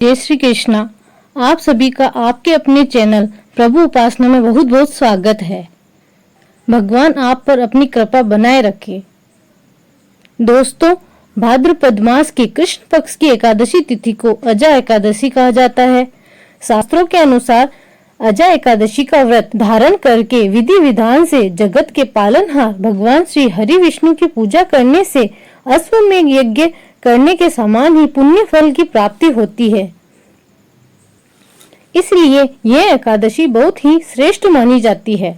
जय श्री कृष्णा। आप सभी का आपके अपने चैनल प्रभु उपासना में बहुत बहुत स्वागत है। भगवान आप पर अपनी कृपा बनाए रखे। दोस्तों, भाद्रपद मास की कृष्ण पक्ष की एकादशी तिथि को अजा एकादशी कहा जाता है। शास्त्रों के अनुसार अजा एकादशी का व्रत धारण करके विधि विधान से जगत के पालनहार भगवान श्री हरि विष्णु की पूजा करने से अश्वमेध यज्ञ करने के समान ही पुण्य फल की प्राप्ति होती है। इसलिए यह एकादशी बहुत ही श्रेष्ठ मानी जाती है।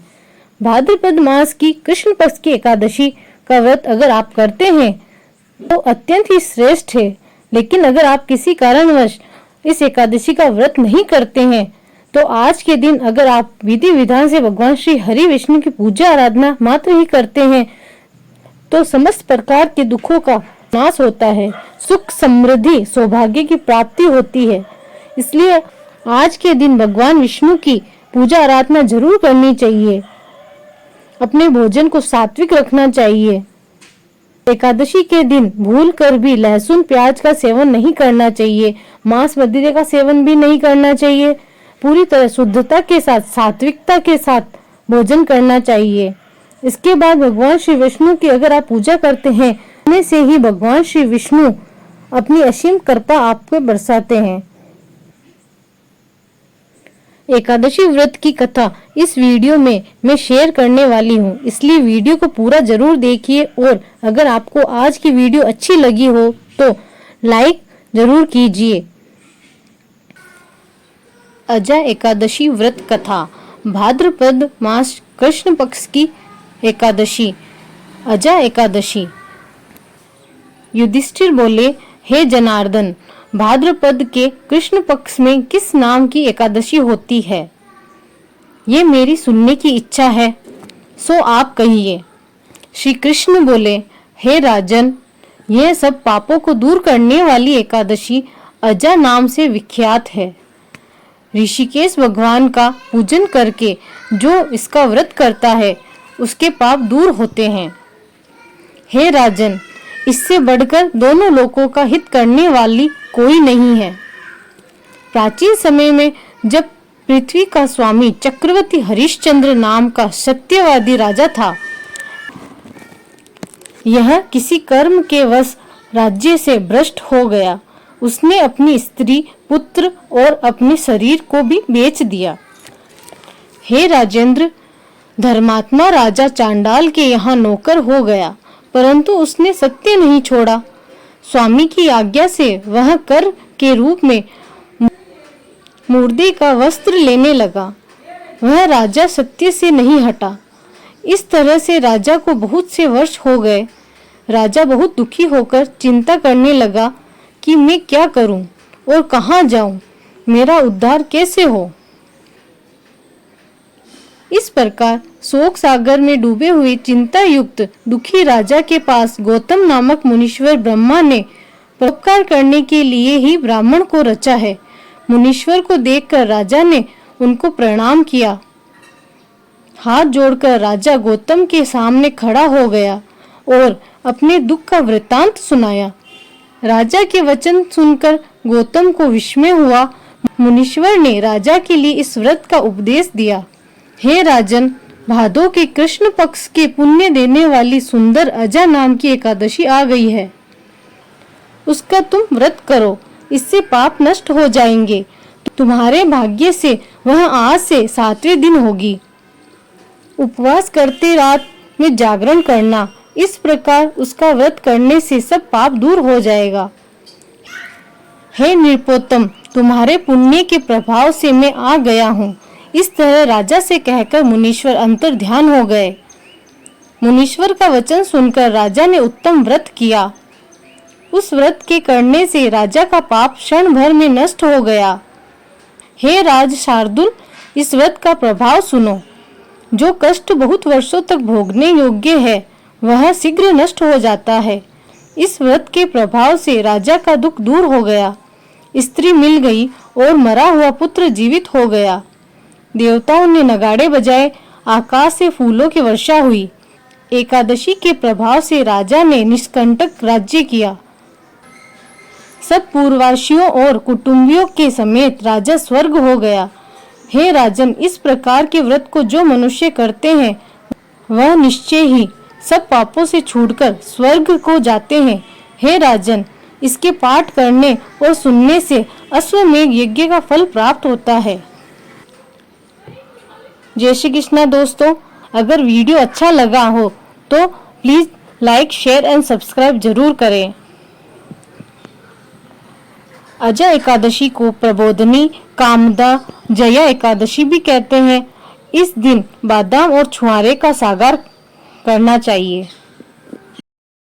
भाद्रपद मास की कृष्ण पक्ष की एकादशी का व्रत अगर आप करते हैं तो अत्यंत ही श्रेष्ठ है। लेकिन अगर आप किसी कारणवश इस एकादशी का व्रत नहीं करते हैं तो आज के दिन अगर आप विधि विधान से भगवान श्री हरि विष्णु की पूजा आराधना मात्र ही करते हैं तो समस्त प्रकार के दुखों का नाश होता है, सुख समृद्धि सौभाग्य की प्राप्ति होती है। इसलिए आज के दिन भगवान विष्णु की पूजा आराधना जरूर करनी चाहिए। अपने भोजन को सात्विक रखना चाहिए। एकादशी के दिन भूल कर भी लहसुन प्याज का सेवन नहीं करना चाहिए। मांस मदिरे का सेवन भी नहीं करना चाहिए। पूरी तरह शुद्धता के साथ सात्विकता के साथ भोजन करना चाहिए। इसके बाद भगवान श्री विष्णु की अगर आप पूजा करते हैं उनमें से ही भगवान श्री विष्णु अपनी असीम कृपा आप पे बरसाते हैं। एकादशी व्रत की कथा इस वीडियो में मैं शेयर करने वाली हूँ, इसलिए वीडियो को पूरा जरूर देखिए और अगर आपको आज की वीडियो अच्छी लगी हो तो लाइक जरूर कीजिए। अजा एकादशी व्रत कथा। भाद्रपद मास कृष्ण पक्ष की एकादशी, अजा एकादशी। युधिष्ठिर बोले, हे जनार्दन, भाद्रपद के कृष्ण पक्ष में किस नाम की एकादशी होती है? ये मेरी सुनने की इच्छा है, सो आप कहिए। श्री कृष्ण बोले, हे राजन, यह सब पापों को दूर करने वाली एकादशी अजा नाम से विख्यात है। ऋषिकेश भगवान का पूजन करके जो इसका व्रत करता है उसके पाप दूर होते हैं। हे राजन, इससे बढ़कर दोनों लोकों का हित करने वाली कोई नहीं है। प्राचीन समय में जब पृथ्वी का स्वामी चक्रवर्ती हरिश्चंद्र नाम का सत्यवादी राजा था, यह किसी कर्म के वश राज्य से भ्रष्ट हो गया। उसने अपनी स्त्री, पुत्र और अपने शरीर को भी बेच दिया। हे राजेंद्र, धर्मात्मा राजा चांडाल के यहाँ नौकर हो गया, परंतु उसने सत्य नहीं छोड़ा। स्वामी की आज्ञा से वह कर के रूप में मुर्दे का वस्त्र लेने लगा। वह राजा सत्य से नहीं हटा। इस तरह से राजा को बहुत से वर्ष हो गए। राजा बहुत दुखी होकर चिंता करने लगा कि मैं क्या करूं और कहां जाऊं, मेरा उद्धार कैसे हो। इस प्रकार शोक सागर में डूबे हुए चिंता युक्त दुखी राजा के पास गौतम नामक मुनीश्वर ब्रह्मा ने परोपकार करने के लिए ही ब्राह्मण को रचा है। मुनीश्वर को देखकर राजा ने उनको प्रणाम किया। हाथ जोड़कर राजा गौतम के सामने खड़ा हो गया और अपने दुख का वृतांत सुनाया। राजा के वचन सुनकर गौतम को विस्मय हुआ। मुनीश्वर ने राजा के लिए इस व्रत का उपदेश दिया। हे राजन, भादो के कृष्ण पक्ष के पुण्य देने वाली सुंदर अजा नाम की एकादशी आ गई है। उसका तुम व्रत करो, इससे पाप नष्ट हो जाएंगे। तुम्हारे भाग्य से वह आज से 7वें दिन होगी। उपवास करते रात में जागरण करना, इस प्रकार उसका व्रत करने से सब पाप दूर हो जाएगा। हे नृपोत्तम, तुम्हारे पुण्य के प्रभाव से मैं आ गया हूँ। इस तरह राजा से कहकर मुनीश्वर अंतर ध्यान हो गए। मुनीश्वर का वचन सुनकर राजा ने उत्तम व्रत किया। उस व्रत के करने से राजा का पाप क्षण भर में नष्ट हो गया। हे राज शार्दुल, इस व्रत का प्रभाव सुनो। जो कष्ट बहुत वर्षों तक भोगने योग्य है वह शीघ्र नष्ट हो जाता है। इस व्रत के प्रभाव से राजा का दुख दूर हो गया। स्त्री मिल गई और मरा हुआ पुत्र जीवित हो गया। देवताओं ने नगाड़े बजाए, आकाश से फूलों की वर्षा हुई। एकादशी के प्रभाव से राजा ने निष्कंटक राज्य किया। सब पूर्ववासियों और कुटुंबियों के समेत राजा स्वर्ग हो गया। हे राजन, इस प्रकार के व्रत को जो मनुष्य करते हैं वह निश्चय ही सब पापों से छूटकर स्वर्ग को जाते हैं। हे राजन, इसके पाठ करने और सुनने से अश्वमेध यज्ञ का फल प्राप्त होता है। जय श्री कृष्णा दोस्तों, अगर वीडियो अच्छा लगा हो तो please like, share and subscribe जरूर करें। अजय एकादशी को प्रबोधनी, कामदा, जया एकादशी भी कहते हैं। इस दिन बादाम और छुआरे का सागर करना चाहिए।